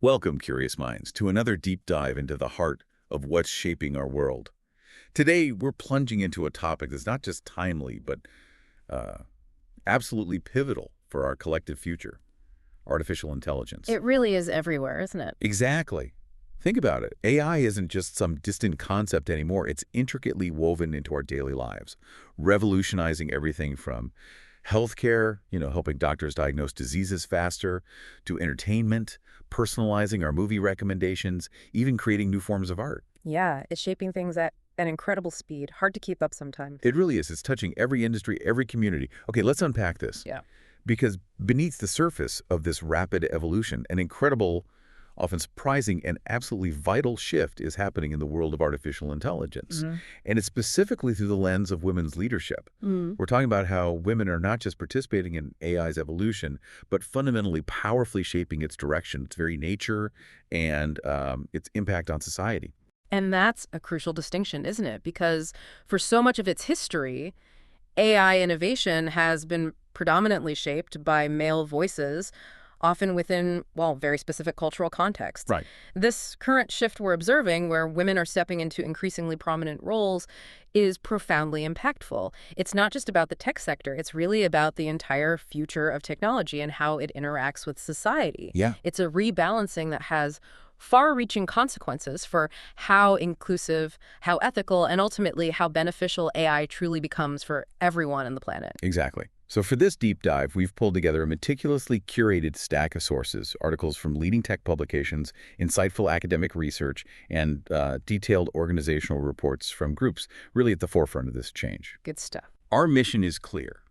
Welcome, curious minds, to another deep dive into the heart of what's shaping our world. Today, we're plunging into a topic that's not just timely, but uh, absolutely pivotal for our collective future, artificial intelligence. It really is everywhere, isn't it? Exactly. Think about it. AI isn't just some distant concept anymore. It's intricately woven into our daily lives, revolutionizing everything from healthcare, helping doctors diagnose diseases faster, to entertainment, personalizing our movie recommendations, even creating new forms of art. Yeah, it's shaping things at an incredible speed. Hard to keep up sometimes. It really is. It's touching every industry, every community. Okay, let's unpack this. Yeah. Because beneath the surface of this rapid evolution, an incredible, often surprising, and absolutely vital shift is happening in the world of artificial intelligence. Hmm. And it's specifically through the lens of women's leadership. Mm. We're talking about how women are not just participating in AI's evolution, but fundamentally powerfully shaping its direction, its very nature, and its impact on society. And that's a crucial distinction, isn't it? Because for so much of its history, AI innovation has been predominantly shaped by male voices, often within, well, very specific cultural contexts. Right. This current shift we're observing, where women are stepping into increasingly prominent roles, is profoundly impactful. It's not just about the tech sector. It's really about the entire future of technology and how it interacts with society. Yeah. It's a rebalancing that has far-reaching consequences for how inclusive, how ethical, and ultimately how beneficial AI truly becomes for everyone on the planet. Exactly. So for this deep dive, we've pulled together a meticulously curated stack of sources, articles from leading tech publications, insightful academic research, and detailed organizational reports from groups really at the forefront of this change. Good stuff. Our mission is clear: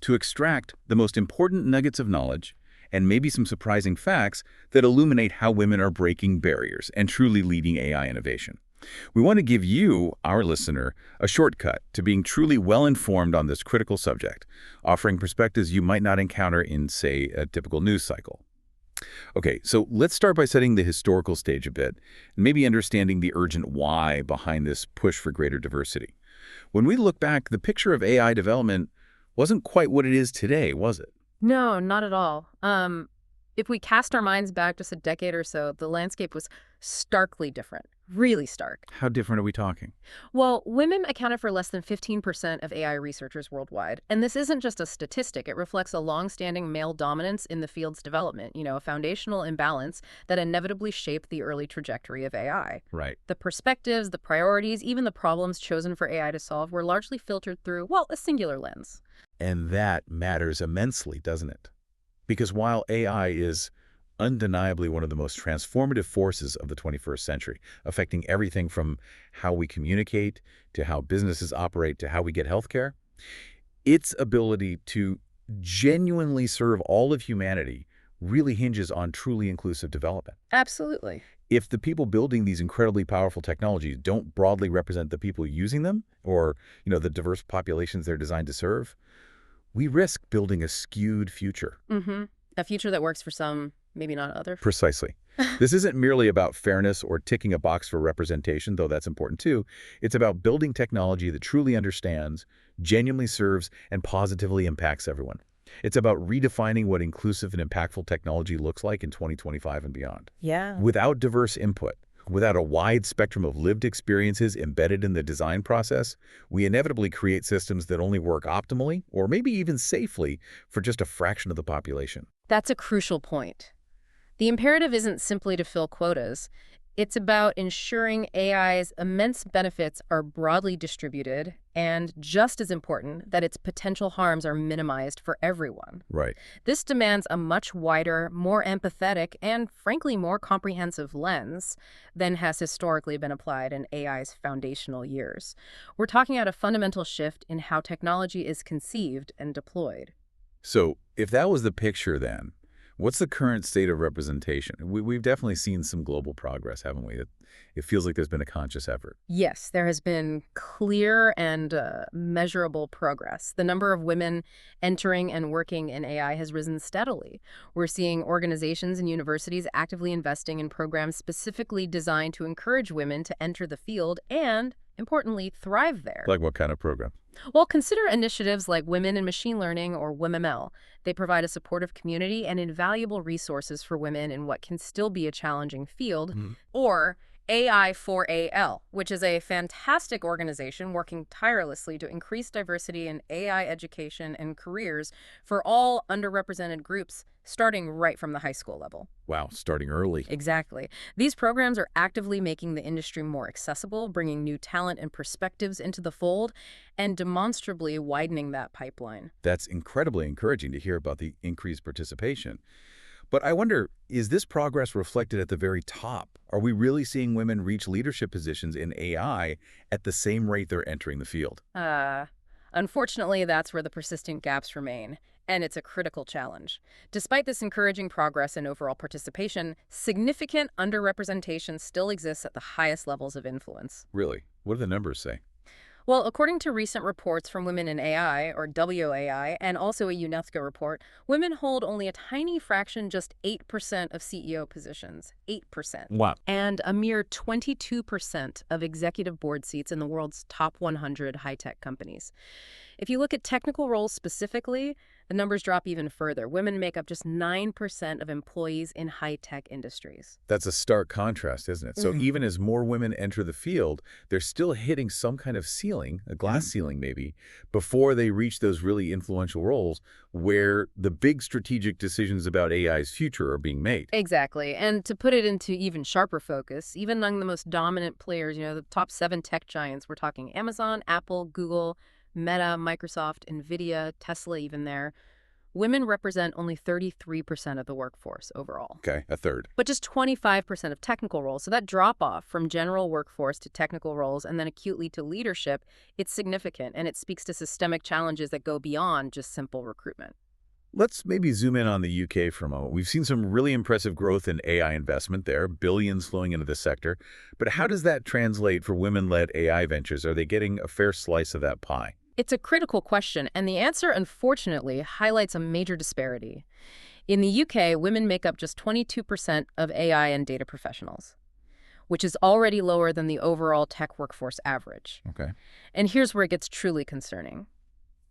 to extract the most important nuggets of knowledge and maybe some surprising facts that illuminate how women are breaking barriers and truly leading AI innovation. We want to give you, our listener, a shortcut to being truly well-informed on this critical subject, offering perspectives you might not encounter in, say, a typical news cycle. Okay, so let's start by setting the historical stage a bit, and maybe understanding the urgent why behind this push for greater diversity. When we look back, the picture of AI development wasn't quite what it is today, was it? No, not at all. If we cast our minds back just a decade or so, the landscape was starkly different, really stark. How different are we talking? Well, women accounted for less than 15% of AI researchers worldwide. And this isn't just a statistic. It reflects a long-standing male dominance in the field's development, a foundational imbalance that inevitably shaped the early trajectory of AI. Right. The perspectives, the priorities, even the problems chosen for AI to solve were largely filtered through, well, a singular lens. And that matters immensely, doesn't it? Because while AI is undeniably one of the most transformative forces of the 21st century, affecting everything from how we communicate to how businesses operate to how we get healthcare, its ability to genuinely serve all of humanity really hinges on truly inclusive development. Absolutely. If the people building these incredibly powerful technologies don't broadly represent the people using them or, the diverse populations they're designed to serve, we risk building a skewed future. Mm-hmm. A future that works for some, maybe not others. Precisely. This isn't merely about fairness or ticking a box for representation, though that's important too. It's about building technology that truly understands, genuinely serves, and positively impacts everyone. It's about redefining what inclusive and impactful technology looks like in 2025 and beyond. Yeah. Without diverse input, without a wide spectrum of lived experiences embedded in the design process, we inevitably create systems that only work optimally or maybe even safely for just a fraction of the population. That's a crucial point. The imperative isn't simply to fill quotas. It's about ensuring AI's immense benefits are broadly distributed and, just as important, that its potential harms are minimized for everyone. Right. This demands a much wider, more empathetic, and frankly more comprehensive lens than has historically been applied in AI's foundational years. We're talking about a fundamental shift in how technology is conceived and deployed. So if that was the picture then, what's the current state of representation? We've definitely seen some global progress, haven't we? It feels like there's been a conscious effort. Yes, there has been clear and measurable progress. The number of women entering and working in AI has risen steadily. We're seeing organizations and universities actively investing in programs specifically designed to encourage women to enter the field and importantly, thrive there. Like what kind of program? Well, consider initiatives like Women in Machine Learning or WMML. They provide a supportive community and invaluable resources for women in what can still be a challenging field. Or AI4AL, which is a fantastic organization working tirelessly to increase diversity in AI education and careers for all underrepresented groups, starting right from the high school level. Wow, starting early. Exactly. These programs are actively making the industry more accessible, bringing new talent and perspectives into the fold, and demonstrably widening that pipeline. That's incredibly encouraging to hear about the increased participation. But I wonder, is this progress reflected at the very top? Are we really seeing women reach leadership positions in AI at the same rate they're entering the field? Unfortunately, that's where the persistent gaps remain, and it's a critical challenge. Despite this encouraging progress in overall participation, significant underrepresentation still exists at the highest levels of influence. Really? What do the numbers say? Well, according to recent reports from Women in AI, or WAI, and also a UNESCO report, women hold only a tiny fraction, just 8% of CEO positions. 8%. Wow. And a mere 22% of executive board seats in the world's top 100 high-tech companies. If you look at technical roles specifically, the numbers drop even further. Women make up just 9% of employees in high-tech industries. That's a stark contrast, isn't it? So even as more women enter the field, they're still hitting some kind of ceiling, a glass ceiling maybe, before they reach those really influential roles where the big strategic decisions about AI's future are being made. Exactly. And to put it into even sharper focus, even among the most dominant players, the top 7 tech giants, we're talking Amazon, Apple, Google, Meta, Microsoft, NVIDIA, Tesla even there, women represent only 33% of the workforce overall. Okay, a third. But just 25% of technical roles. So that drop-off from general workforce to technical roles and then acutely to leadership, it's significant, and it speaks to systemic challenges that go beyond just simple recruitment. Let's maybe zoom in on the UK for a moment. We've seen some really impressive growth in AI investment there, billions flowing into the sector. But how does that translate for women-led AI ventures? Are they getting a fair slice of that pie? It's a critical question, and the answer, unfortunately, highlights a major disparity. In the UK, women make up just 22% of AI and data professionals, which is already lower than the overall tech workforce average. Okay. And here's where it gets truly concerning.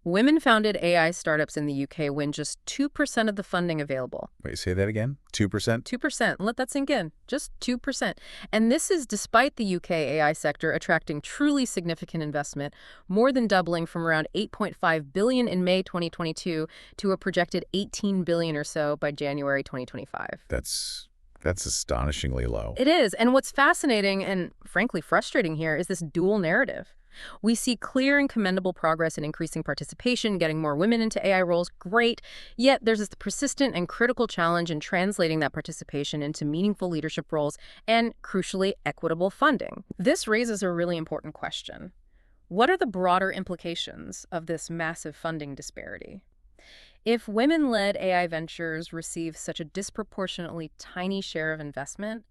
Women-founded AI startups in the UK win just 2% of the funding available. Wait, say that again? 2%? 2%. Let that sink in. Just 2%. And this is despite the UK AI sector attracting truly significant investment, more than doubling from around $8.5 billion in May 2022 to a projected $18 billion or so by January 2025. That's astonishingly low. It is. And what's fascinating and frankly frustrating here is this dual narrative. We see clear and commendable progress in increasing participation, getting more women into AI roles, great. Yet there's this persistent and critical challenge in translating that participation into meaningful leadership roles and, crucially, equitable funding. This raises a really important question. What are the broader implications of this massive funding disparity? If women-led AI ventures receive such a disproportionately tiny share of investment,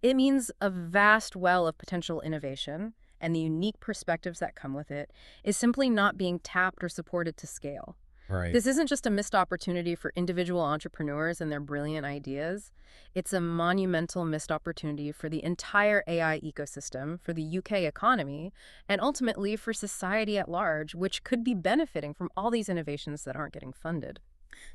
it means a vast well of potential innovation and the unique perspectives that come with it is simply not being tapped or supported to scale. Right. This isn't just a missed opportunity for individual entrepreneurs and their brilliant ideas. It's a monumental missed opportunity for the entire AI ecosystem, for the UK economy, and ultimately for society at large, which could be benefiting from all these innovations that aren't getting funded.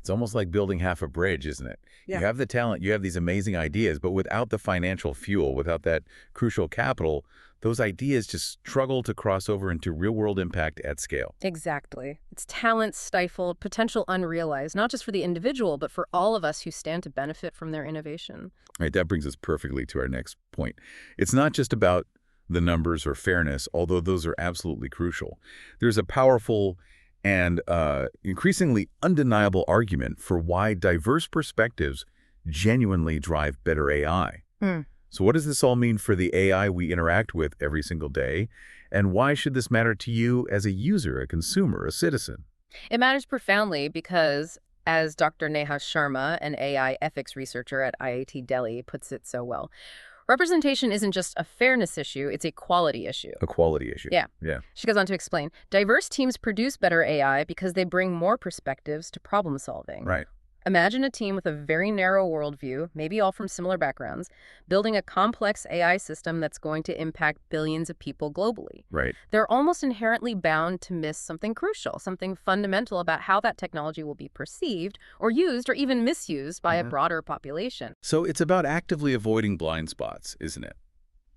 It's almost like building half a bridge, isn't it? Yeah. You have the talent, you have these amazing ideas, but without the financial fuel, without that crucial capital, those ideas just struggle to cross over into real-world impact at scale. Exactly. It's talent stifled, potential unrealized, not just for the individual, but for all of us who stand to benefit from their innovation. Right, that brings us perfectly to our next point. It's not just about the numbers or fairness, although those are absolutely crucial. There's a powerful and increasingly undeniable argument for why diverse perspectives genuinely drive better AI. So what does this all mean for the AI we interact with every single day? And why should this matter to you as a user, a consumer, a citizen? It matters profoundly because, as Dr. Neha Sharma, an AI ethics researcher at IIT Delhi, puts it so well, representation isn't just a fairness issue, it's a quality issue. A quality issue. Yeah. Yeah. She goes on to explain, diverse teams produce better AI because they bring more perspectives to problem solving. Right. Imagine a team with a very narrow worldview, maybe all from similar backgrounds, building a complex AI system that's going to impact billions of people globally. Right. They're almost inherently bound to miss something crucial, something fundamental about how that technology will be perceived or used or even misused by a broader population. So it's about actively avoiding blind spots, isn't it?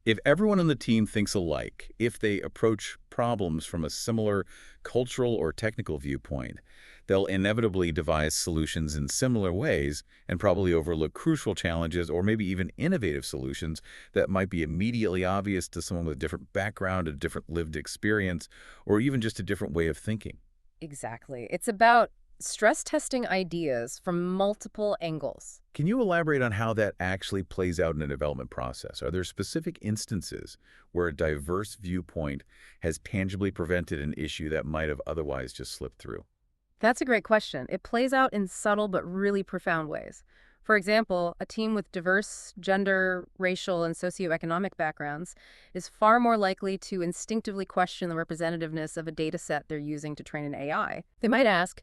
If everyone on the team thinks alike, if they approach problems from a similar cultural or technical viewpoint, they'll inevitably devise solutions in similar ways and probably overlook crucial challenges or maybe even innovative solutions that might be immediately obvious to someone with a different background, a different lived experience, or even just a different way of thinking. Exactly. It's about stress testing ideas from multiple angles. Can you elaborate on how that actually plays out in a development process? Are there specific instances where a diverse viewpoint has tangibly prevented an issue that might have otherwise just slipped through? That's a great question. It plays out in subtle but really profound ways. For example, a team with diverse gender, racial, and socioeconomic backgrounds is far more likely to instinctively question the representativeness of a data set they're using to train an AI. They might ask,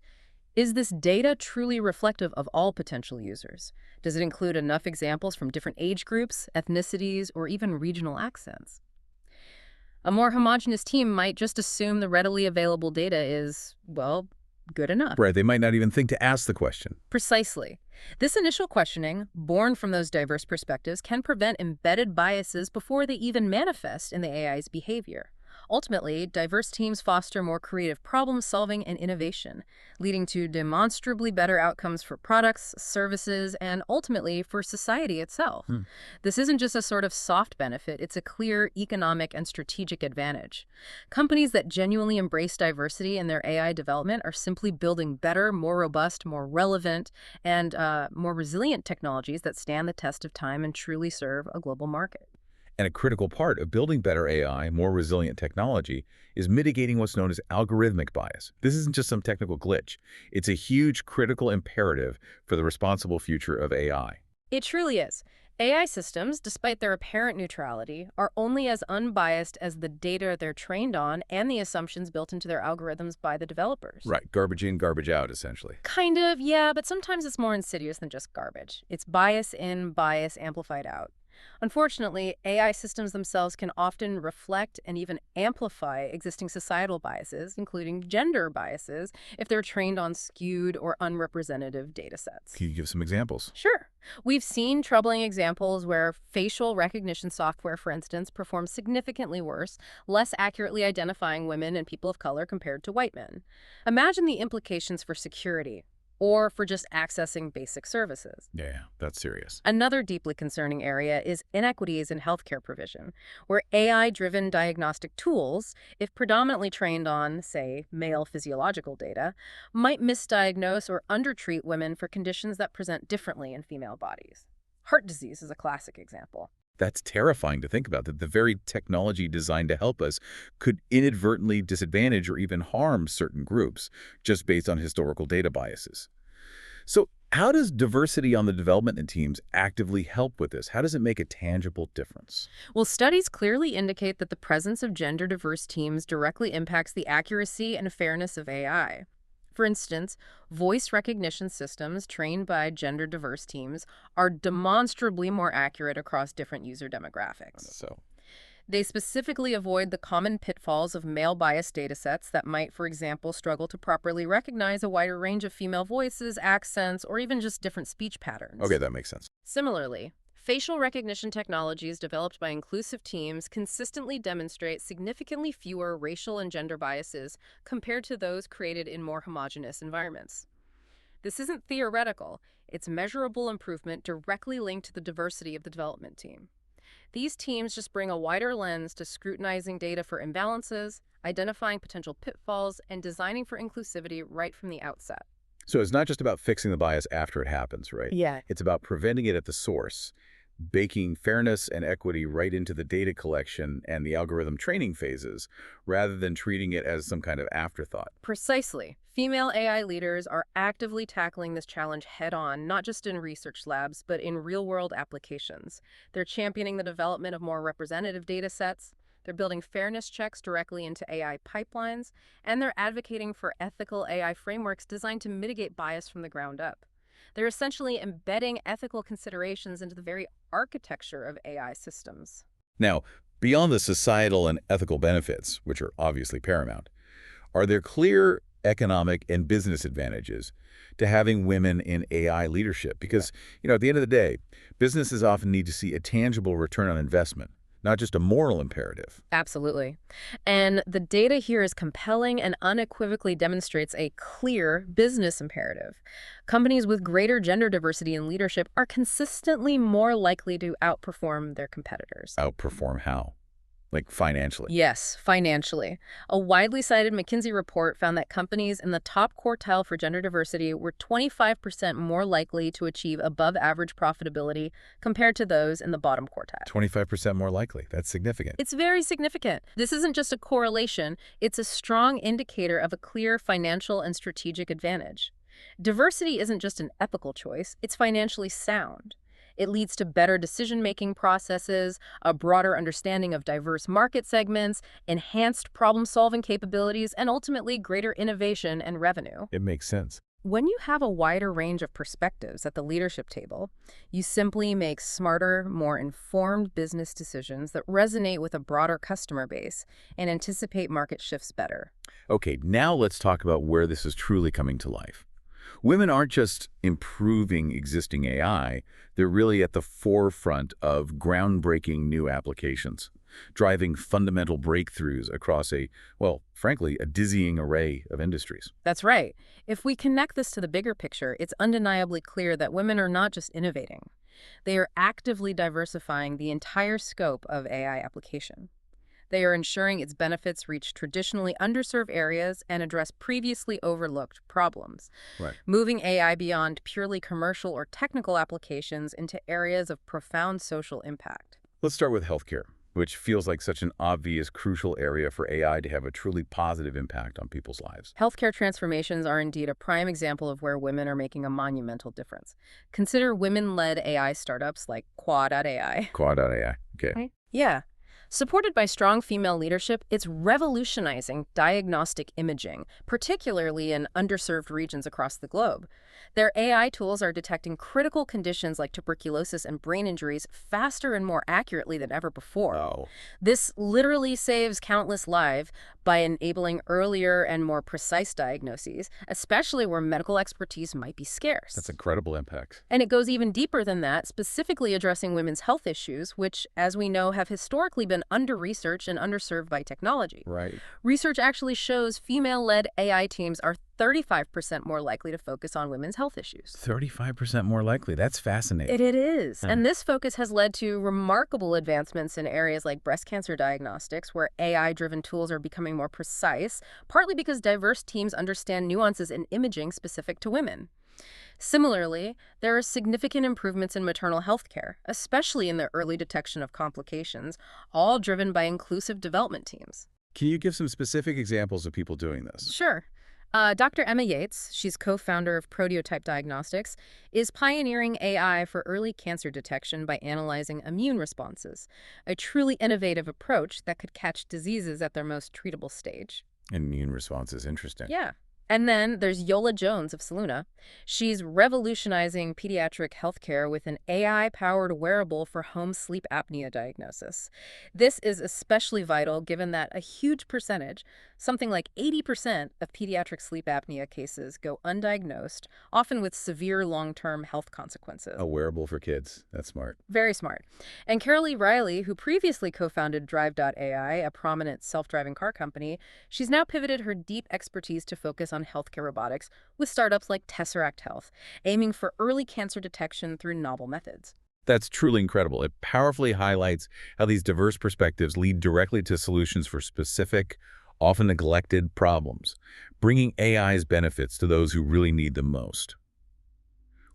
is this data truly reflective of all potential users? Does it include enough examples from different age groups, ethnicities, or even regional accents? A more homogeneous team might just assume the readily available data is, well, good enough. Right, they might not even think to ask the question. Precisely. This initial questioning, born from those diverse perspectives, can prevent embedded biases before they even manifest in the AI's behavior. Ultimately, diverse teams foster more creative problem-solving and innovation, leading to demonstrably better outcomes for products, services, and ultimately for society itself. This isn't just a sort of soft benefit, it's a clear economic and strategic advantage. Companies that genuinely embrace diversity in their AI development are simply building better, more robust, more relevant, and more resilient technologies that stand the test of time and truly serve a global market. And a critical part of building better AI, more resilient technology, is mitigating what's known as algorithmic bias. This isn't just some technical glitch. It's a huge critical imperative for the responsible future of AI. It truly is. AI systems, despite their apparent neutrality, are only as unbiased as the data they're trained on and the assumptions built into their algorithms by the developers. Right, garbage in, garbage out, essentially. Kind of, yeah, but sometimes it's more insidious than just garbage. It's bias in, bias amplified out. Unfortunately, AI systems themselves can often reflect and even amplify existing societal biases, including gender biases, if they're trained on skewed or unrepresentative data sets. Can you give some examples? Sure. We've seen troubling examples where facial recognition software, for instance, performs significantly worse, less accurately identifying women and people of color compared to white men. Imagine the implications for security or for just accessing basic services. Yeah, that's serious. Another deeply concerning area is inequities in healthcare provision, where AI-driven diagnostic tools, if predominantly trained on, say, male physiological data, might misdiagnose or undertreat women for conditions that present differently in female bodies. Heart disease is a classic example. That's terrifying to think about, that the very technology designed to help us could inadvertently disadvantage or even harm certain groups just based on historical data biases. So how does diversity on the development teams actively help with this? How does it make a tangible difference? Well, studies clearly indicate that the presence of gender-diverse teams directly impacts the accuracy and fairness of AI. For instance, voice recognition systems trained by gender-diverse teams are demonstrably more accurate across different user demographics. So, They specifically avoid the common pitfalls of male-biased datasets that might, for example, struggle to properly recognize a wider range of female voices, accents, or even just different speech patterns. okay, that makes sense. Similarly, facial recognition technologies developed by inclusive teams consistently demonstrate significantly fewer racial and gender biases compared to those created in more homogeneous environments. This isn't theoretical, it's measurable improvement directly linked to the diversity of the development team. These teams just bring a wider lens to scrutinizing data for imbalances, identifying potential pitfalls, and designing for inclusivity right from the outset. So it's not just about fixing the bias after it happens, right? Yeah. It's about preventing it at the source, baking fairness and equity right into the data collection and the algorithm training phases, rather than treating it as some kind of afterthought. Precisely. Female AI leaders are actively tackling this challenge head-on, not just in research labs, but in real-world applications. They're championing the development of more representative data sets, they're building fairness checks directly into AI pipelines, and they're advocating for ethical AI frameworks designed to mitigate bias from the ground up. They're essentially embedding ethical considerations into the very architecture of AI systems. Now, beyond the societal and ethical benefits, which are obviously paramount, are there clear economic and business advantages to having women in AI leadership? Because, at the end of the day, businesses often need to see a tangible return on investment, not just a moral imperative. Absolutely. And the data here is compelling and unequivocally demonstrates a clear business imperative. Companies with greater gender diversity in leadership are consistently more likely to outperform their competitors. Outperform how? Like financially? Yes, financially. A widely cited McKinsey report found that companies in the top quartile for gender diversity were 25% more likely to achieve above-average profitability compared to those in the bottom quartile. 25% more likely. That's significant. It's very significant. This isn't just a correlation, it's a strong indicator of a clear financial and strategic advantage. Diversity isn't just an ethical choice, it's financially sound. It leads to better decision-making processes, a broader understanding of diverse market segments, enhanced problem-solving capabilities, and ultimately greater innovation and revenue. It makes sense. When you have a wider range of perspectives at the leadership table, you simply make smarter, more informed business decisions that resonate with a broader customer base and anticipate market shifts better. Okay, now let's talk about where this is truly coming to life. Women aren't just improving existing AI, they're really at the forefront of groundbreaking new applications, driving fundamental breakthroughs across frankly, a dizzying array of industries. That's right. If we connect this to the bigger picture, it's undeniably clear that women are not just innovating. They are actively diversifying the entire scope of AI application. They are ensuring its benefits reach traditionally underserved areas and address previously overlooked problems, Right. moving AI beyond purely commercial or technical applications into areas of profound social impact. Let's start with healthcare, which feels like such an obvious, crucial area for AI to have a truly positive impact on people's lives. Healthcare transformations are indeed a prime example of where women are making a monumental difference. Consider women-led AI startups like Quad.ai. Quad.ai. Okay. Right? Yeah. Supported by strong female leadership, it's revolutionizing diagnostic imaging, particularly in underserved regions across the globe. Their AI tools are detecting critical conditions like tuberculosis and brain injuries faster and more accurately than ever before. Oh, This literally saves countless lives by enabling earlier and more precise diagnoses, especially where medical expertise might be scarce. that's incredible impact. And it goes even deeper than that, specifically addressing women's health issues, which, as we know, have historically been under-researched and underserved by technology. Right. Research actually shows female-led AI teams are 35% more likely to focus on women's health issues. 35% more likely. That's fascinating. It is. And this focus has led to remarkable advancements in areas like breast cancer diagnostics, where AI-driven tools are becoming more precise, partly because diverse teams understand nuances in imaging specific to women. Similarly, there are significant improvements in maternal health care, especially in the early detection of complications, all driven by inclusive development teams. Can you give some specific examples of people doing this? Sure. Dr. Emma Yates, she's co-founder of Proteotype Diagnostics, is pioneering AI for early cancer detection by analyzing immune responses, a truly innovative approach that could catch diseases at their most treatable stage. Immune response is interesting. Yeah. And then there's Yola Jones of Saluna. She's revolutionizing pediatric healthcare with an AI-powered wearable for home sleep apnea diagnosis. This is especially vital given that a huge percentage, something like 80% of pediatric sleep apnea cases go undiagnosed, often with severe long-term health consequences. A wearable for kids. That's smart. Very smart. And Carolee Riley, who previously co-founded Drive.ai, a prominent self-driving car company, she's now pivoted her deep expertise to focus on healthcare robotics with startups like Tesseract Health, aiming for early cancer detection through novel methods. That's truly incredible. It powerfully highlights how these diverse perspectives lead directly to solutions for specific, often neglected problems, bringing AI's benefits to those who really need them most.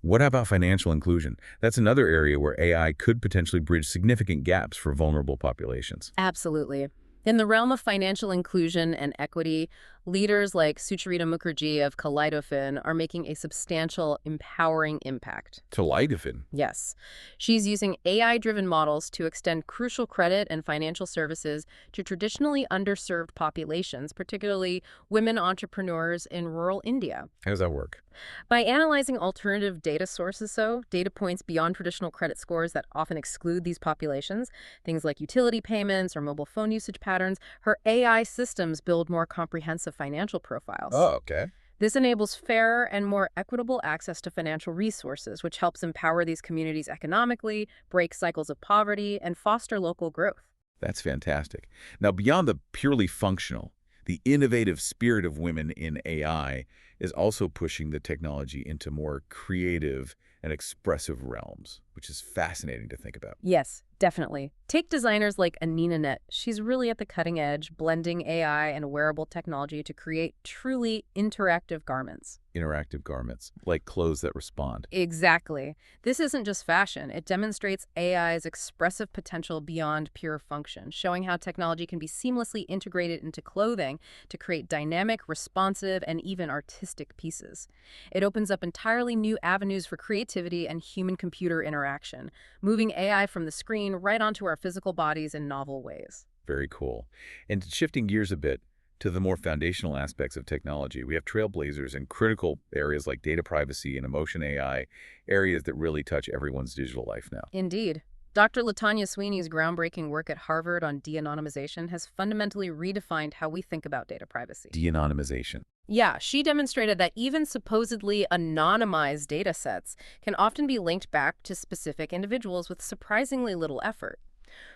What about financial inclusion? That's another area where AI could potentially bridge significant gaps for vulnerable populations. Absolutely. In the realm of financial inclusion and equity, Leaders like Sucharita Mukherjee of Kaleidofin are making a substantial, empowering impact. To Leidefin. Yes. She's using AI-driven models to extend crucial credit and financial services to traditionally underserved populations, particularly women entrepreneurs in rural India. How does that work? By analyzing alternative data sources, data points beyond traditional credit scores that often exclude these populations, things like utility payments or mobile phone usage patterns, her AI systems build more comprehensive financial profiles. Oh, okay. This enables fairer and more equitable access to financial resources, which helps empower these communities economically, break cycles of poverty, and foster local growth. That's fantastic. Now, beyond the purely functional, the innovative spirit of women in AI is also pushing the technology into more creative and expressive realms, which is fascinating to think about. Yes, definitely. Take designers like Anina Net. She's really at the cutting edge, blending AI and wearable technology to create truly interactive garments. Interactive garments, like clothes that respond. Exactly. This isn't just fashion. It demonstrates AI's expressive potential beyond pure function, showing how technology can be seamlessly integrated into clothing to create dynamic, responsive, and even artistic pieces. It opens up entirely new avenues for creativity and human-computer interaction, moving AI from the screen right onto our physical bodies in novel ways. Very cool. And shifting gears a bit to the more foundational aspects of technology, we have trailblazers in critical areas like data privacy and emotion AI, areas that really touch everyone's digital life now. Indeed. Dr. Latanya Sweeney's groundbreaking work at Harvard on de-anonymization has fundamentally redefined how we think about data privacy. De-anonymization. Yeah, she demonstrated that even supposedly anonymized data sets can often be linked back to specific individuals with surprisingly little effort.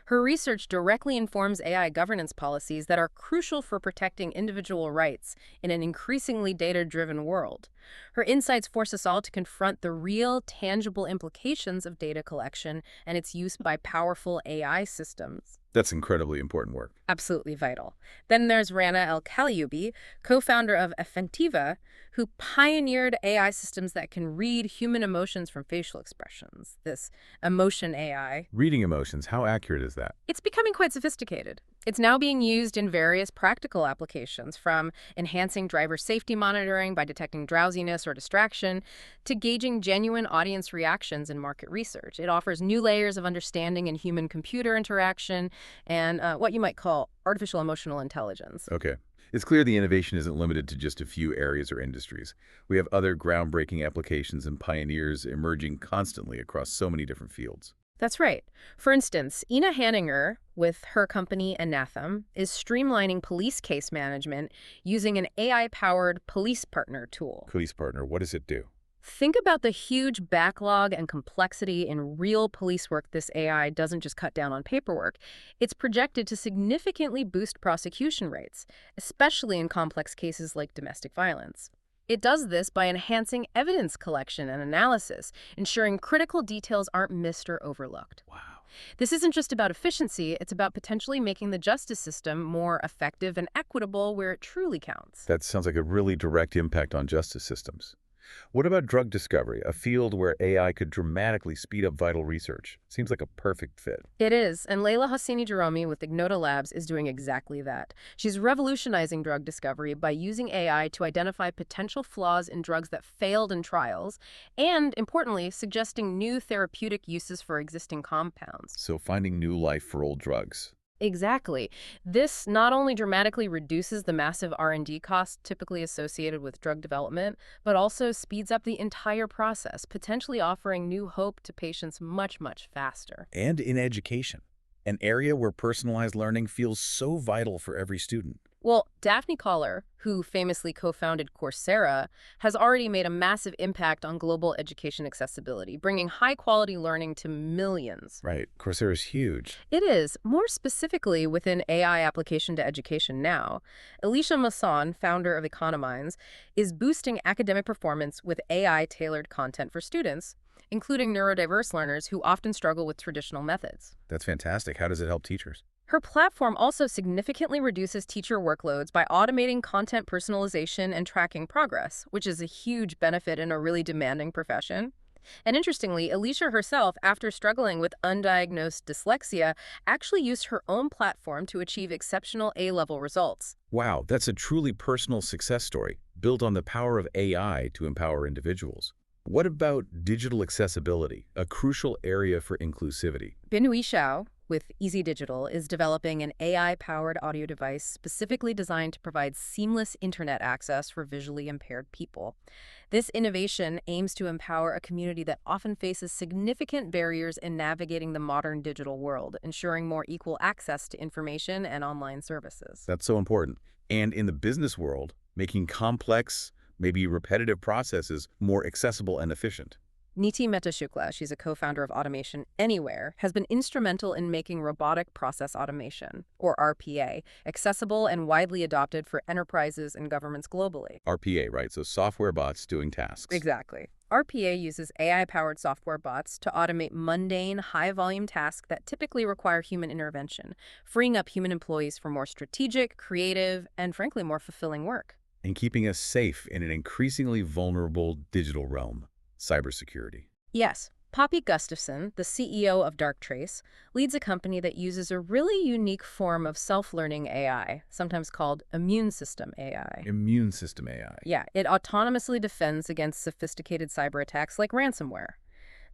Her research directly informs AI governance policies that are crucial for protecting individual rights in an increasingly data-driven world. Her insights force us all to confront the real, tangible implications of data collection and its use by powerful AI systems. That's incredibly important work. Absolutely vital. Then there's Rana El-Kalioubi, co-founder of Effectiva, who pioneered AI systems that can read human emotions from facial expressions, this emotion AI. Reading emotions, how accurate is that? It's becoming quite sophisticated. It's now being used in various practical applications, from enhancing driver safety monitoring by detecting drowsiness or distraction, to gauging genuine audience reactions in market research. It offers new layers of understanding in human-computer interaction and what you might call artificial emotional intelligence. Okay. It's clear the innovation isn't limited to just a few areas or industries. We have other groundbreaking applications and pioneers emerging constantly across so many different fields. That's right. For instance, Ina Hanninger, with her company Anathem, is streamlining police case management using an AI-powered police partner tool. Police partner, what does it do? Think about the huge backlog and complexity in real police work this AI doesn't just cut down on paperwork. It's projected to significantly boost prosecution rates, especially in complex cases like domestic violence. It does this by enhancing evidence collection and analysis, ensuring critical details aren't missed or overlooked. Wow. This isn't just about efficiency, it's about potentially making the justice system more effective and equitable where it truly counts. That sounds like a really direct impact on justice systems. What about drug discovery, a field where AI could dramatically speed up vital research? Seems like a perfect fit. It is, and Leila Hassini Jerome with Ignota Labs is doing exactly that. She's revolutionizing drug discovery by using AI to identify potential flaws in drugs that failed in trials, and, importantly, suggesting new therapeutic uses for existing compounds. So finding new life for old drugs. Exactly. This not only dramatically reduces the massive R&D costs typically associated with drug development, but also speeds up the entire process, potentially offering new hope to patients much, much faster. And in education, an area where personalized learning feels so vital for every student. Well, Daphne Koller, who famously co-founded Coursera, has already made a massive impact on global education accessibility, bringing high-quality learning to millions. Right. Coursera is huge. It is, more specifically within AI application to education now. Alicia Masson, founder of Economines, is boosting academic performance with AI-tailored content for students, including neurodiverse learners who often struggle with traditional methods. That's fantastic. How does it help teachers? Her platform also significantly reduces teacher workloads by automating content personalization and tracking progress, which is a huge benefit in a really demanding profession. And interestingly, Alicia herself, after struggling with undiagnosed dyslexia, actually used her own platform to achieve exceptional A-level results. Wow, that's a truly personal success story, built on the power of AI to empower individuals. What about digital accessibility, a crucial area for inclusivity? Binui Xiao, with Easy Digital, is developing an AI-powered audio device specifically designed to provide seamless internet access for visually impaired people. This innovation aims to empower a community that often faces significant barriers in navigating the modern digital world, ensuring more equal access to information and online services. That's so important. And in the business world, making complex, maybe repetitive processes more accessible and efficient. Niti Mehta Shukla, she's a co-founder of Automation Anywhere, has been instrumental in making robotic process automation, or RPA, accessible and widely adopted for enterprises and governments globally. RPA, right? So software bots doing tasks. Exactly. RPA uses AI-powered software bots to automate mundane, high-volume tasks that typically require human intervention, freeing up human employees for more strategic, creative, and frankly, more fulfilling work. And keeping us safe in an increasingly vulnerable digital realm, cybersecurity. Yes, Poppy Gustafson, the CEO of Darktrace, leads a company that uses a really unique form of self-learning AI, sometimes called immune system AI. Immune system AI. Yeah, it autonomously defends against sophisticated cyber attacks like ransomware.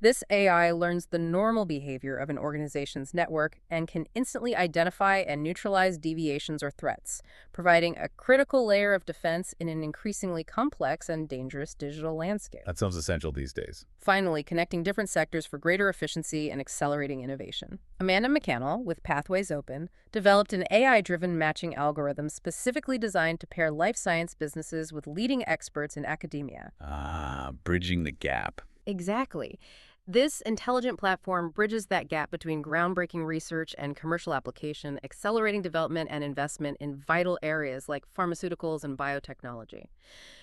This AI learns the normal behavior of an organization's network and can instantly identify and neutralize deviations or threats, providing a critical layer of defense in an increasingly complex and dangerous digital landscape. That sounds essential these days. Finally, connecting different sectors for greater efficiency and accelerating innovation. Amanda McCannell, with Pathways Open, developed an AI-driven matching algorithm specifically designed to pair life science businesses with leading experts in academia. Ah, bridging the gap. Exactly. This intelligent platform bridges that gap between groundbreaking research and commercial application, accelerating development and investment in vital areas like pharmaceuticals and biotechnology.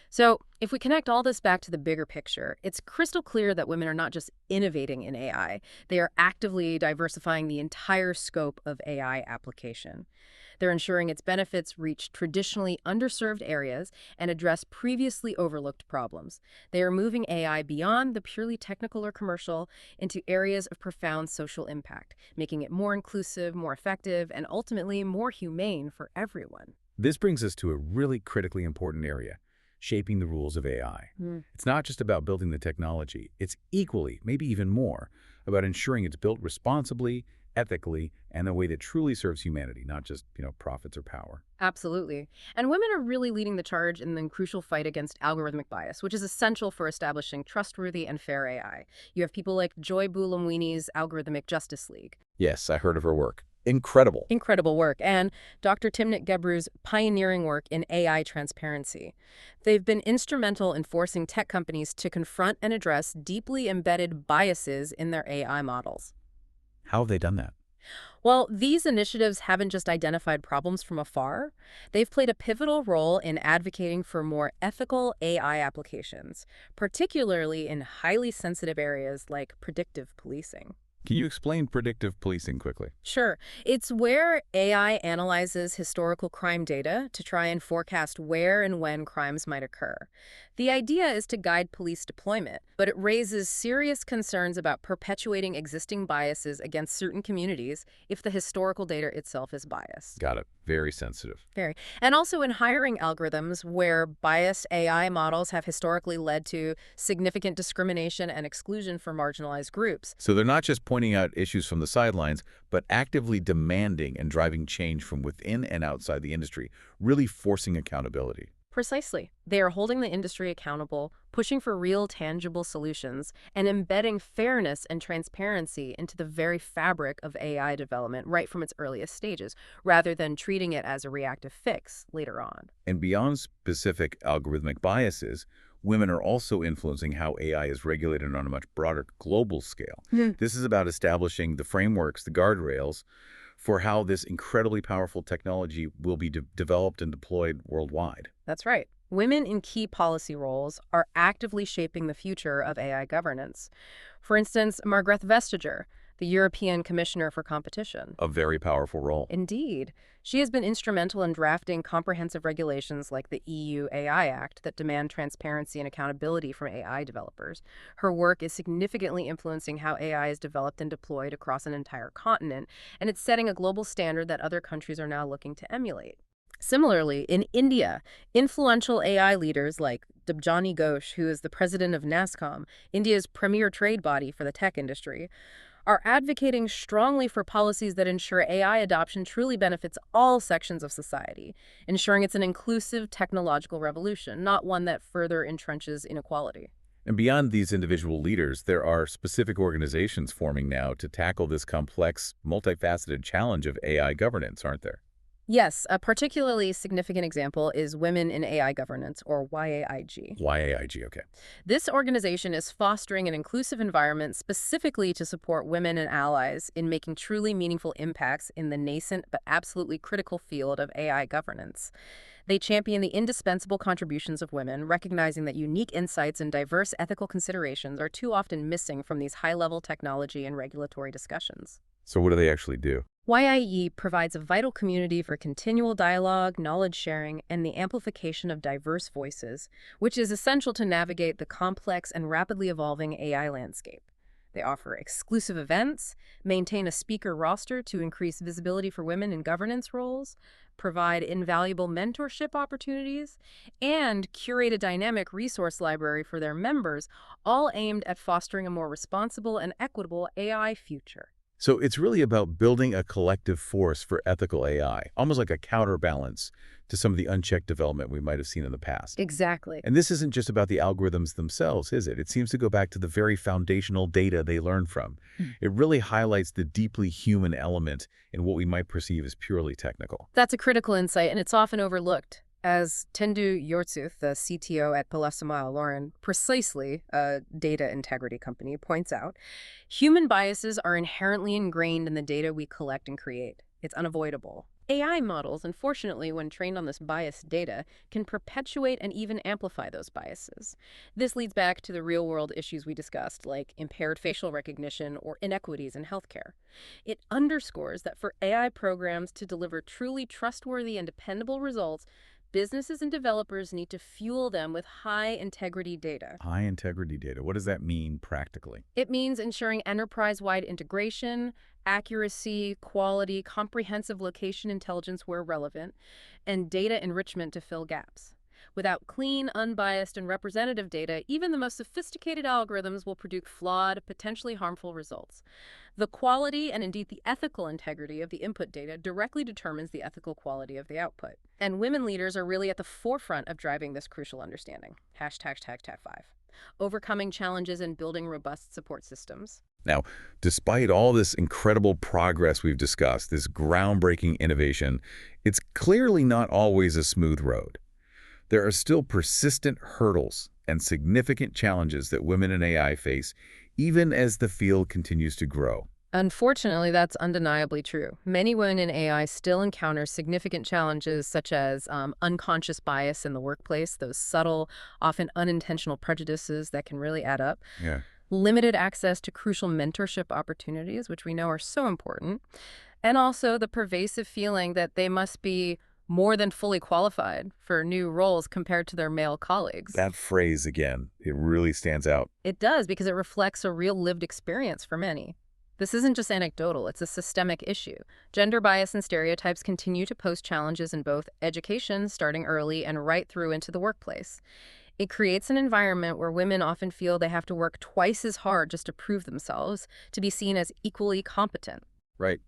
So, if we connect all this back to the bigger picture, it's crystal clear that women are not just innovating in AI, they are actively diversifying the entire scope of AI application. They're ensuring its benefits reach traditionally underserved areas and address previously overlooked problems. They are moving AI beyond the purely technical or commercial into areas of profound social impact, making it more inclusive, more effective, and ultimately more humane for everyone. This brings us to a really critically important area, shaping the rules of AI. It's not just about building the technology. It's equally, maybe even more, about ensuring it's built responsibly, ethically, and in a way that truly serves humanity, not just, profits or power. Absolutely. And women are really leading the charge in the crucial fight against algorithmic bias, which is essential for establishing trustworthy and fair AI. You have people like Joy Buolamwini's Algorithmic Justice League. Yes, I heard of her work. Incredible. Incredible work. And Dr. Timnit Gebru's pioneering work in AI transparency. They've been instrumental in forcing tech companies to confront and address deeply embedded biases in their AI models. How have they done that? Well, these initiatives haven't just identified problems from afar. They've played a pivotal role in advocating for more ethical AI applications, particularly in highly sensitive areas like predictive policing. Can you explain predictive policing quickly? Sure. It's where AI analyzes historical crime data to try and forecast where and when crimes might occur. The idea is to guide police deployment, but it raises serious concerns about perpetuating existing biases against certain communities if the historical data itself is biased. Got it. Very sensitive. Very. And also in hiring algorithms where biased AI models have historically led to significant discrimination and exclusion for marginalized groups. So they're not just pointing out issues from the sidelines, but actively demanding and driving change from within and outside the industry, really forcing accountability. Precisely. They are holding the industry accountable, pushing for real, tangible solutions, and embedding fairness and transparency into the very fabric of AI development right from its earliest stages, rather than treating it as a reactive fix later on. And beyond specific algorithmic biases, women are also influencing how AI is regulated on a much broader global scale. This is about establishing the frameworks, the guardrails, for how this incredibly powerful technology will be developed and deployed worldwide. That's right. Women in key policy roles are actively shaping the future of AI governance. For instance, Margrethe Vestager, the European Commissioner for Competition. A very powerful role. Indeed. She has been instrumental in drafting comprehensive regulations like the EU AI Act that demand transparency and accountability from AI developers. Her work is significantly influencing how AI is developed and deployed across an entire continent, and it's setting a global standard that other countries are now looking to emulate. Similarly, in India, influential AI leaders like Debjani Ghosh, who is the president of NASSCOM, India's premier trade body for the tech industry, are advocating strongly for policies that ensure AI adoption truly benefits all sections of society, ensuring it's an inclusive technological revolution, not one that further entrenches inequality. And beyond these individual leaders, there are specific organizations forming now to tackle this complex, multifaceted challenge of AI governance, aren't there? Yes, a particularly significant example is Women in AI Governance, or YAIG. YAIG, okay. This organization is fostering an inclusive environment specifically to support women and allies in making truly meaningful impacts in the nascent but absolutely critical field of AI governance. They champion the indispensable contributions of women, recognizing that unique insights and diverse ethical considerations are too often missing from these high-level technology and regulatory discussions. So what do they actually do? YIE provides a vital community for continual dialogue, knowledge sharing, and the amplification of diverse voices, which is essential to navigate the complex and rapidly evolving AI landscape. They offer exclusive events, maintain a speaker roster to increase visibility for women in governance roles, provide invaluable mentorship opportunities, and curate a dynamic resource library for their members, all aimed at fostering a more responsible and equitable AI future. So it's really about building a collective force for ethical AI, almost like a counterbalance to some of the unchecked development we might have seen in the past. Exactly. And this isn't just about the algorithms themselves, is it? It seems to go back to the very foundational data they learn from. It really highlights the deeply human element in what we might perceive as purely technical. That's a critical insight, and it's often overlooked. As Tendu Yortsuth, the CTO at Palesama Lauren, precisely a data integrity company, points out, human biases are inherently ingrained in the data we collect and create. It's unavoidable. AI models, unfortunately, when trained on this biased data, can perpetuate and even amplify those biases. This leads back to the real-world issues we discussed, like impaired facial recognition or inequities in healthcare. It underscores that for AI programs to deliver truly trustworthy and dependable results, businesses and developers need to fuel them with high-integrity data. High-integrity data, what does that mean practically? It means ensuring enterprise-wide integration, accuracy, quality, comprehensive location intelligence where relevant, and data enrichment to fill gaps. Without clean, unbiased, and representative data, even the most sophisticated algorithms will produce flawed, potentially harmful results. The quality and indeed the ethical integrity of the input data directly determines the ethical quality of the output. And women leaders are really at the forefront of driving this crucial understanding. #5. Overcoming challenges and building robust support systems. Now, despite all this incredible progress we've discussed, this groundbreaking innovation, it's clearly not always a smooth road. There are still persistent hurdles and significant challenges that women in AI face, even as the field continues to grow. Unfortunately, that's undeniably true. Many women in AI still encounter significant challenges such as unconscious bias in the workplace, those subtle, often unintentional prejudices that can really add up, Yeah. limited access to crucial mentorship opportunities, which we know are so important, and also the pervasive feeling that they must be more than fully qualified for new roles compared to their male colleagues. That phrase, again, it really stands out. It does, because it reflects a real lived experience for many. This isn't just anecdotal, it's a systemic issue. Gender bias and stereotypes continue to pose challenges in both education, starting early, and right through into the workplace. It creates an environment where women often feel they have to work twice as hard just to prove themselves, to be seen as equally competent. Right.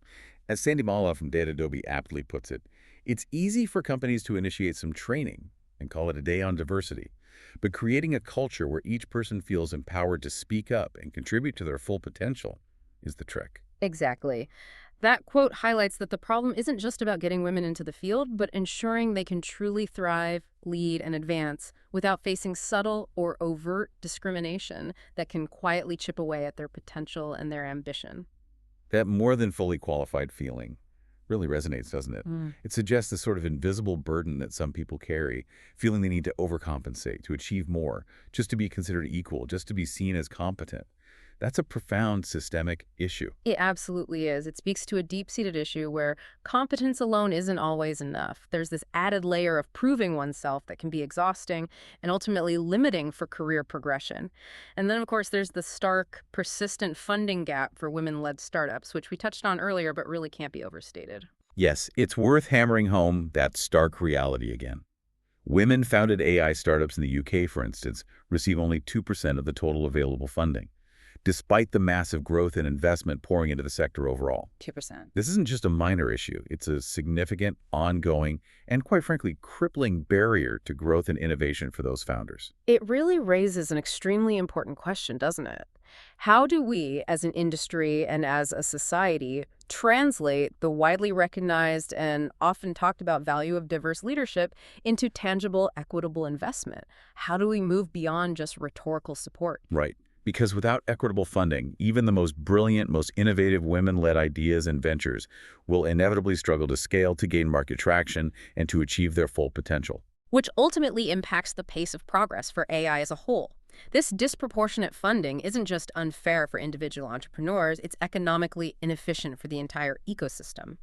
As Sandy Mala from Datadobe aptly puts it, it's easy for companies to initiate some training and call it a day on diversity. But creating a culture where each person feels empowered to speak up and contribute to their full potential is the trick. Exactly. That quote highlights that the problem isn't just about getting women into the field, but ensuring they can truly thrive, lead, and advance without facing subtle or overt discrimination that can quietly chip away at their potential and their ambition. That more than fully qualified feeling really resonates, doesn't it? It suggests this sort of invisible burden that some people carry, feeling they need to overcompensate, to achieve more, just to be considered equal, just to be seen as competent. That's a profound systemic issue. It absolutely is. It speaks to a deep-seated issue where competence alone isn't always enough. There's this added layer of proving oneself that can be exhausting and ultimately limiting for career progression. And then, of course, there's the stark, persistent funding gap for women-led startups, which we touched on earlier but really can't be overstated. Yes, it's worth hammering home that stark reality again. Women-founded AI startups in the UK, for instance, receive only 2% of the total available funding, despite the massive growth and investment pouring into the sector overall. 2%. This isn't just a minor issue. It's a significant, ongoing, and quite frankly, crippling barrier to growth and innovation for those founders. It really raises an extremely important question, doesn't it? How do we, as an industry and as a society, translate the widely recognized and often talked about value of diverse leadership into tangible, equitable investment? How do we move beyond just rhetorical support? Right. Because without equitable funding, even the most brilliant, most innovative women-led ideas and ventures will inevitably struggle to scale, to gain market traction, and to achieve their full potential. Which ultimately impacts the pace of progress for AI as a whole. This disproportionate funding isn't just unfair for individual entrepreneurs, it's economically inefficient for the entire ecosystem.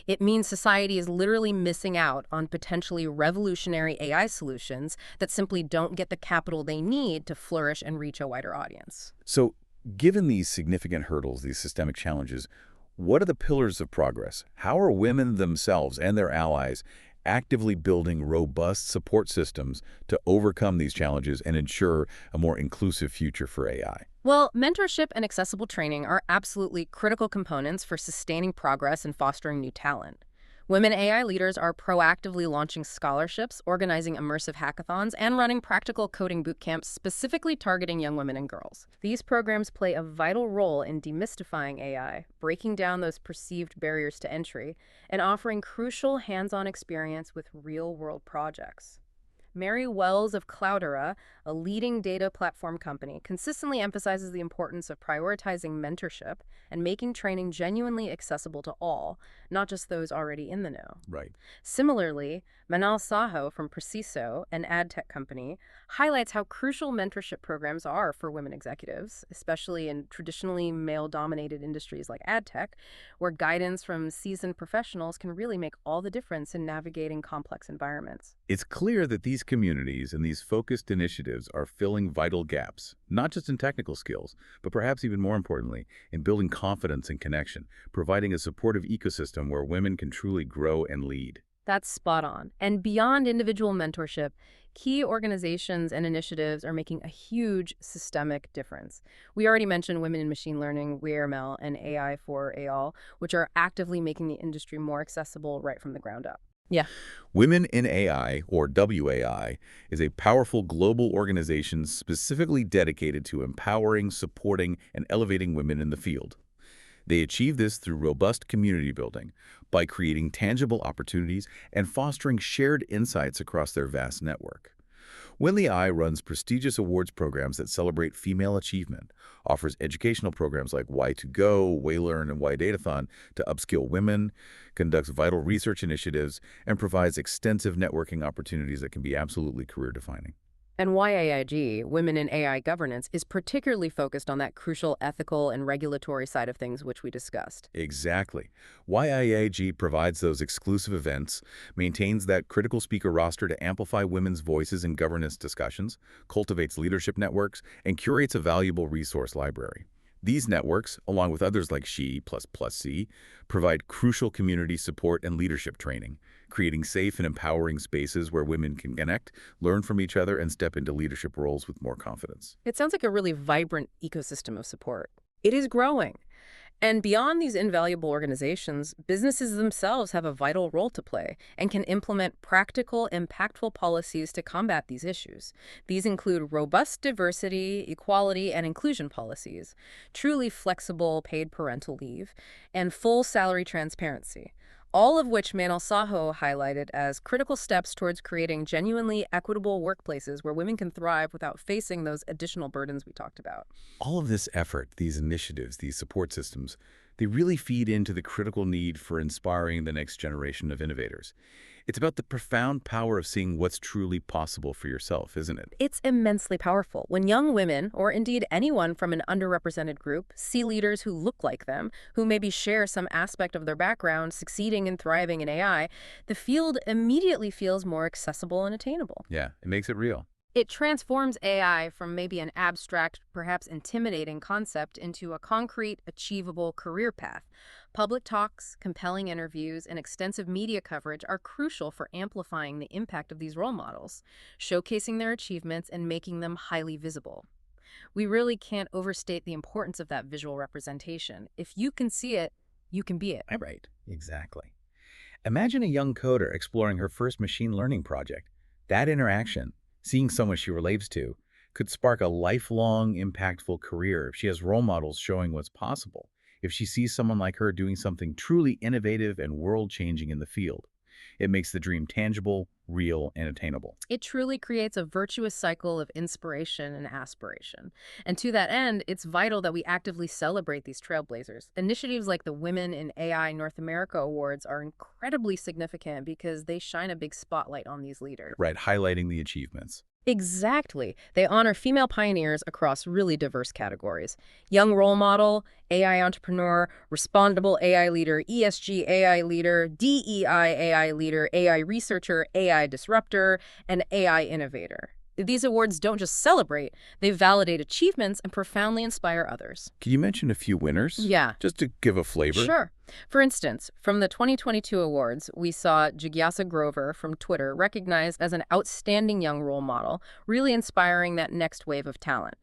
It means society is literally missing out on potentially revolutionary AI solutions that simply don't get the capital they need to flourish and reach a wider audience. So, given these significant hurdles, these systemic challenges, what are the pillars of progress? How are women themselves and their allies actively building robust support systems to overcome these challenges and ensure a more inclusive future for AI? Well, mentorship and accessible training are absolutely critical components for sustaining progress and fostering new talent. Women AI leaders are proactively launching scholarships, organizing immersive hackathons, and running practical coding boot camps specifically targeting young women and girls. These programs play a vital role in demystifying AI, breaking down those perceived barriers to entry, and offering crucial hands-on experience with real-world projects. Mary Wells of Cloudera, a leading data platform company, consistently emphasizes the importance of prioritizing mentorship and making training genuinely accessible to all, not just those already in the know. Right. Similarly, Manal Saho from Preciso, an ad tech company, highlights how crucial mentorship programs are for women executives, especially in traditionally male-dominated industries like ad tech, where guidance from seasoned professionals can really make all the difference in navigating complex environments. It's clear that these communities and these focused initiatives are filling vital gaps, not just in technical skills, but perhaps even more importantly, in building confidence and connection, providing a supportive ecosystem where women can truly grow and lead. That's spot on. And beyond individual mentorship, key organizations and initiatives are making a huge systemic difference. We already mentioned Women in Machine Learning, WeArMel, and AI for AL, which are actively making the industry more accessible right from the ground up. Yeah. Women in AI, or WAI, is a powerful global organization specifically dedicated to empowering, supporting, and elevating women in the field. They achieve this through robust community building, by creating tangible opportunities and fostering shared insights across their vast network. WinleyI runs prestigious awards programs that celebrate female achievement, offers educational programs like Y2Go, WayLearn, and YDatathon to upskill women, conducts vital research initiatives, and provides extensive networking opportunities that can be absolutely career-defining. And YAIG, Women in AI Governance, is particularly focused on that crucial ethical and regulatory side of things which we discussed. Exactly. YIAG provides those exclusive events, maintains that critical speaker roster to amplify women's voices in governance discussions, cultivates leadership networks, and curates a valuable resource library. These networks, along with others like She++C, provide crucial community support and leadership training, creating safe and empowering spaces where women can connect, learn from each other, and step into leadership roles with more confidence. It sounds like a really vibrant ecosystem of support. It is growing. And beyond these invaluable organizations, businesses themselves have a vital role to play and can implement practical, impactful policies to combat these issues. These include robust diversity, equality, and inclusion policies, truly flexible paid parental leave, and full salary transparency, all of which Manal Saho highlighted as critical steps towards creating genuinely equitable workplaces where women can thrive without facing those additional burdens we talked about. All of this effort, these initiatives, these support systems, They really feed into the critical need for inspiring the next generation of innovators. It's about the profound power of seeing what's truly possible for yourself, isn't it? It's immensely powerful. When young women, or indeed anyone from an underrepresented group, see leaders who look like them, who maybe share some aspect of their background, succeeding and thriving in AI, the field immediately feels more accessible and attainable. Yeah, it makes it real. It transforms AI from maybe an abstract, perhaps intimidating concept into a concrete, achievable career path. Public talks, compelling interviews, and extensive media coverage are crucial for amplifying the impact of these role models, showcasing their achievements and making them highly visible. We really can't overstate the importance of that visual representation. If you can see it, you can be it. Right, exactly. Imagine a young coder exploring her first machine learning project. That interaction, seeing someone she relates to, could spark a lifelong, impactful career if she has role models showing what's possible, if she sees someone like her doing something truly innovative and world-changing in the field. It makes the dream tangible, real, and attainable. It truly creates a virtuous cycle of inspiration and aspiration. And to that end, it's vital that we actively celebrate these trailblazers. Initiatives like the Women in AI North America Awards are incredibly significant because they shine a big spotlight on these leaders. Right, highlighting the achievements. Exactly. They honor female pioneers across really diverse categories. Young role model, AI entrepreneur, responsible AI leader, ESG AI leader, DEI AI leader, AI researcher, AI disruptor, and AI innovator. These awards don't just celebrate, they validate achievements and profoundly inspire others. Can you mention a few winners? Yeah. Just to give a flavor. Sure. For instance, from the 2022 awards, we saw Jigyasa Grover from Twitter recognized as an outstanding young role model, really inspiring that next wave of talent.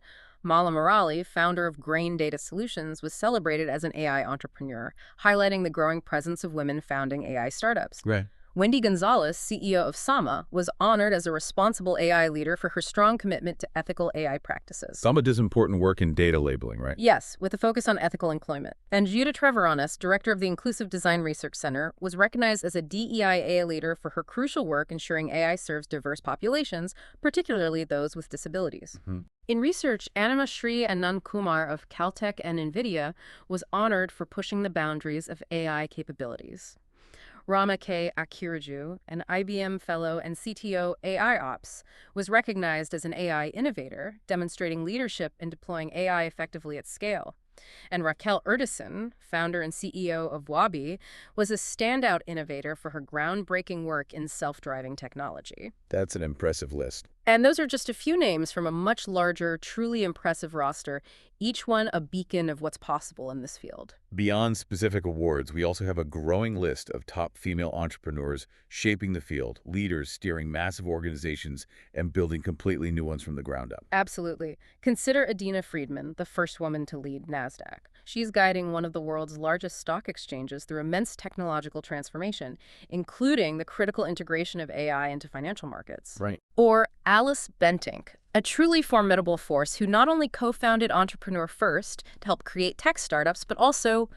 Mala Murali, founder of Grain Data Solutions, was celebrated as an AI entrepreneur, highlighting the growing presence of women founding AI startups. Right. Wendy Gonzalez, CEO of Sama, was honored as a responsible AI leader for her strong commitment to ethical AI practices. Sama does important work in data labeling, right? Yes, with a focus on ethical employment. And Judah Treviranus, director of the Inclusive Design Research Center, was recognized as a DEI AI leader for her crucial work ensuring AI serves diverse populations, particularly those with disabilities. In research, Anima Shri Anand Kumar of Caltech and NVIDIA was honored for pushing the boundaries of AI capabilities. Rama K. Akiraju, an IBM fellow and CTO AI Ops, was recognized as an AI innovator, demonstrating leadership in deploying AI effectively at scale. And Raquel Erdison, founder and CEO of Wabi, was a standout innovator for her groundbreaking work in self-driving technology. That's an impressive list. And those are just a few names from a much larger, truly impressive roster, each one a beacon of what's possible in this field. Beyond specific awards, we also have a growing list of top female entrepreneurs shaping the field, leaders steering massive organizations and building completely new ones from the ground up. Absolutely. Consider Adina Friedman, the first woman to lead NASDAQ. She's guiding one of the world's largest stock exchanges through immense technological transformation, including the critical integration of AI into financial markets. Right. Or Alice Bentink, a truly formidable force who not only co-founded Entrepreneur First to help create tech startups, but also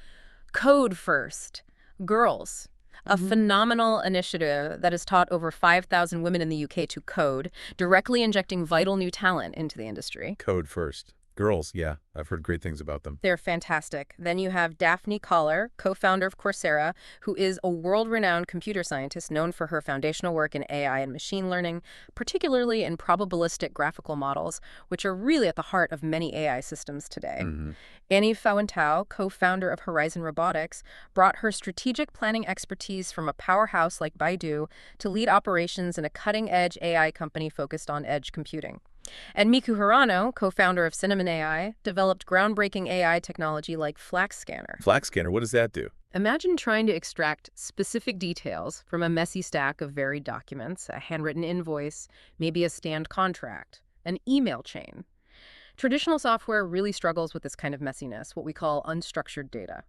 Code First, Girls, a phenomenal initiative that has taught over 5,000 women in the UK to code, directly injecting vital new talent into the industry. Code First. Girls, yeah, I've heard great things about them. They're fantastic. Then you have Daphne Koller, co-founder of Coursera, who is a world-renowned computer scientist known for her foundational work in AI and machine learning, particularly in probabilistic graphical models, which are really at the heart of many AI systems today. Annie Fawentau, co-founder of Horizon Robotics, brought her strategic planning expertise from a powerhouse like Baidu to lead operations in a cutting-edge AI company focused on edge computing. And Miku Hirano, co-founder of Cinnamon AI, developed groundbreaking AI technology like Flax Scanner. Flax Scanner, what does that do? Imagine trying to extract specific details from a messy stack of varied documents, a handwritten invoice, maybe a scanned contract, an email chain. Traditional software really struggles with this kind of messiness, what we call unstructured data.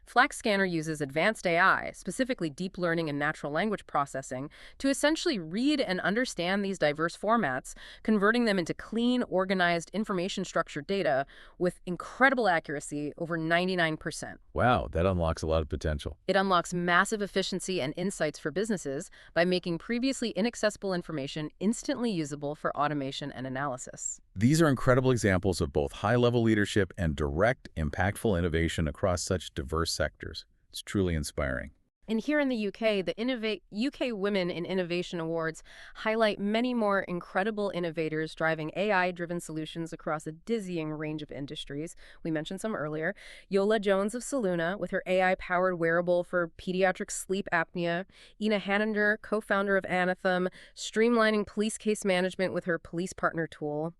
FlaxScanner uses advanced AI, specifically deep learning and natural language processing, to essentially read and understand these diverse formats, converting them into clean, organized, information-structured data with incredible accuracy, over 99%. Wow, that unlocks a lot of potential. It unlocks massive efficiency and insights for businesses by making previously inaccessible information instantly usable for automation and analysis. These are incredible examples of both high-level leadership and direct, impactful innovation across such diverse sectors. It's truly inspiring. And here in the UK, the UK Women in Innovation Awards highlight many more incredible innovators driving AI-driven solutions across a dizzying range of industries. We mentioned some earlier. Yola Jones of Soluna, with her AI-powered wearable for pediatric sleep apnea. Ina Hanander, co-founder of Anathem, streamlining police case management with her police partner tool.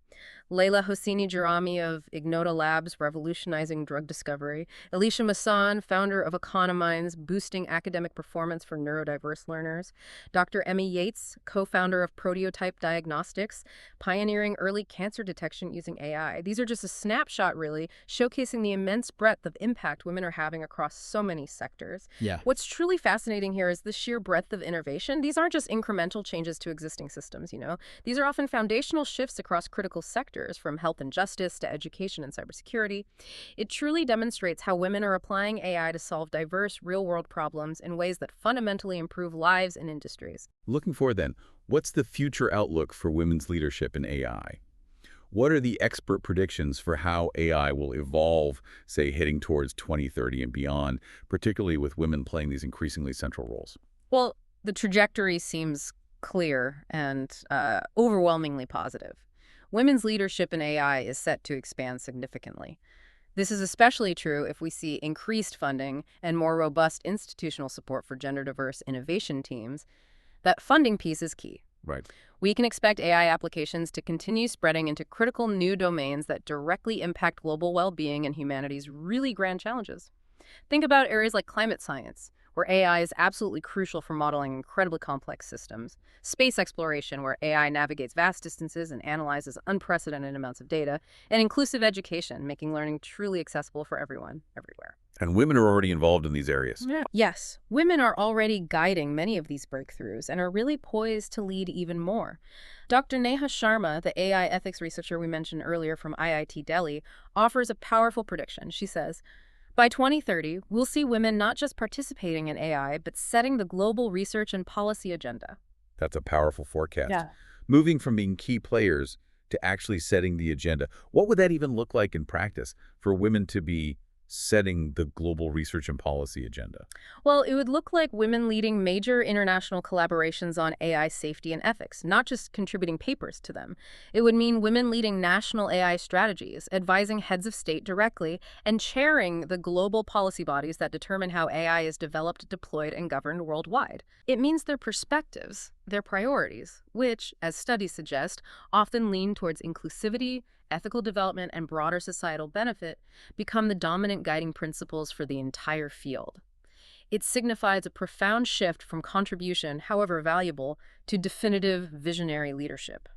Leila Hosseini Jarami of Ignota Labs, revolutionizing drug discovery. Alicia Masson, founder of Economines, boosting academic performance for neurodiverse learners. Dr. Emmy Yates, co-founder of Proteotype Diagnostics, pioneering early cancer detection using AI. These are just a snapshot, really, showcasing the immense breadth of impact women are having across so many sectors. Yeah. What's truly fascinating here is the sheer breadth of innovation. These aren't just incremental changes to existing systems, you know. These are often foundational shifts across critical sectors, from health and justice to education and cybersecurity. It truly demonstrates how women are applying AI to solve diverse, real-world problems in ways that fundamentally improve lives and industries. Looking forward then, what's the future outlook for women's leadership in AI? What are the expert predictions for how AI will evolve, say, heading towards 2030 and beyond, particularly with women playing these increasingly central roles? Well, the trajectory seems clear and overwhelmingly positive. Women's leadership in AI is set to expand significantly. This is especially true if we see increased funding and more robust institutional support for gender-diverse innovation teams. That funding piece is key. Right. We can expect AI applications to continue spreading into critical new domains that directly impact global well-being and humanity's really grand challenges. Think about areas like climate science, where AI is absolutely crucial for modeling incredibly complex systems. Space exploration, where AI navigates vast distances and analyzes unprecedented amounts of data. And inclusive education, making learning truly accessible for everyone, everywhere. And women are already involved in these areas. Yeah. Yes, women are already guiding many of these breakthroughs and are really poised to lead even more. Dr. Neha Sharma, the AI ethics researcher we mentioned earlier from IIT Delhi, offers a powerful prediction. She says, by 2030, we'll see women not just participating in AI, but setting the global research and policy agenda. That's a powerful forecast. Yeah. Moving from being key players to actually setting the agenda. What would that even look like in practice for women to be setting the global research and policy agenda? Well, it would look like women leading major international collaborations on AI safety and ethics, not just contributing papers to them. It would mean women leading national AI strategies, advising heads of state directly, and chairing the global policy bodies that determine how AI is developed, deployed, and governed worldwide. It means their perspectives, their priorities, which, as studies suggest, often lean towards inclusivity, ethical development, and broader societal benefit, become the dominant guiding principles for the entire field. It signifies a profound shift from contribution, however valuable, to definitive visionary leadership,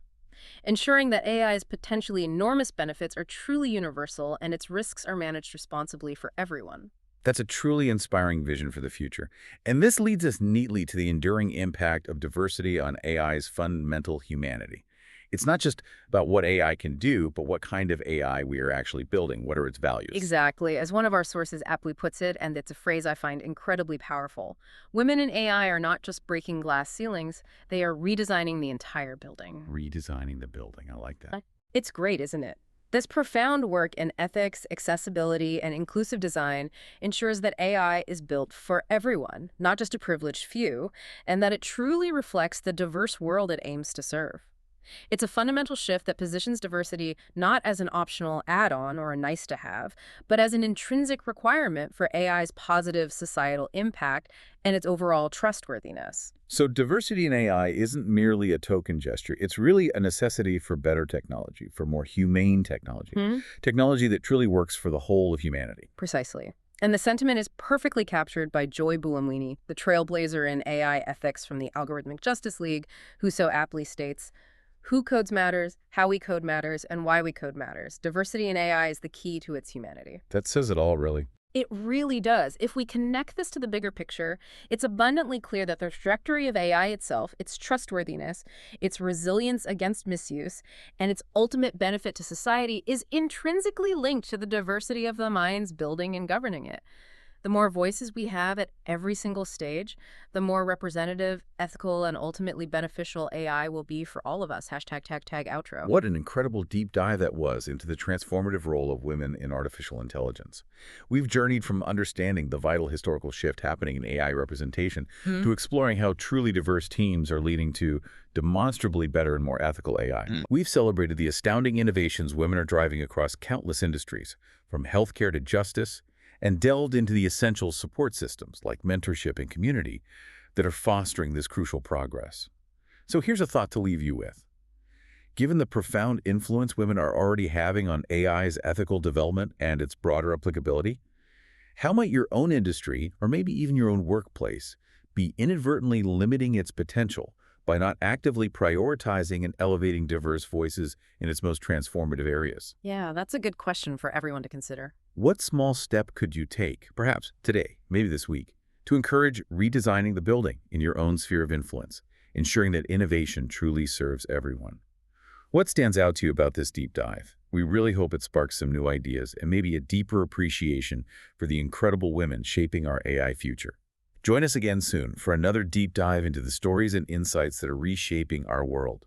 ensuring that AI's potentially enormous benefits are truly universal and its risks are managed responsibly for everyone. That's a truly inspiring vision for the future. And this leads us neatly to the enduring impact of diversity on AI's fundamental humanity. It's not just about what AI can do, but what kind of AI we are actually building. What are its values? Exactly. As one of our sources aptly puts it, and it's a phrase I find incredibly powerful, women in AI are not just breaking glass ceilings, they are redesigning the entire building. Redesigning the building. I like that. It's great, isn't it? This profound work in ethics, accessibility, and inclusive design ensures that AI is built for everyone, not just a privileged few, and that it truly reflects the diverse world it aims to serve. It's a fundamental shift that positions diversity not as an optional add-on or a nice-to-have, but as an intrinsic requirement for AI's positive societal impact and its overall trustworthiness. So diversity in AI isn't merely a token gesture. It's really a necessity for better technology, for more humane technology, technology that truly works for the whole of humanity. Precisely. And the sentiment is perfectly captured by Joy Buolamwini, the trailblazer in AI ethics from the Algorithmic Justice League, who so aptly states, "Who codes matters, how we code matters, and why we code matters. Diversity in AI is the key to its humanity." That says it all, really. It really does. If we connect this to the bigger picture, it's abundantly clear that the trajectory of AI itself, its trustworthiness, its resilience against misuse, and its ultimate benefit to society is intrinsically linked to the diversity of the minds building and governing it. The more voices we have at every single stage, the more representative, ethical, and ultimately beneficial AI will be for all of us. Hashtag tag tag outro. What an incredible deep dive that was into the transformative role of women in artificial intelligence. We've journeyed from understanding the vital historical shift happening in AI representation to exploring how truly diverse teams are leading to demonstrably better and more ethical AI. We've celebrated the astounding innovations women are driving across countless industries, from healthcare to justice, and delved into the essential support systems like mentorship and community that are fostering this crucial progress. So here's a thought to leave you with. Given the profound influence women are already having on AI's ethical development and its broader applicability, how might your own industry, or maybe even your own workplace, be inadvertently limiting its potential by not actively prioritizing and elevating diverse voices in its most transformative areas? Yeah, that's a good question for everyone to consider. What small step could you take, perhaps today, maybe this week, to encourage redesigning the building in your own sphere of influence, ensuring that innovation truly serves everyone? What stands out to you about this deep dive? We really hope it sparks some new ideas and maybe a deeper appreciation for the incredible women shaping our AI future. Join us again soon for another deep dive into the stories and insights that are reshaping our world.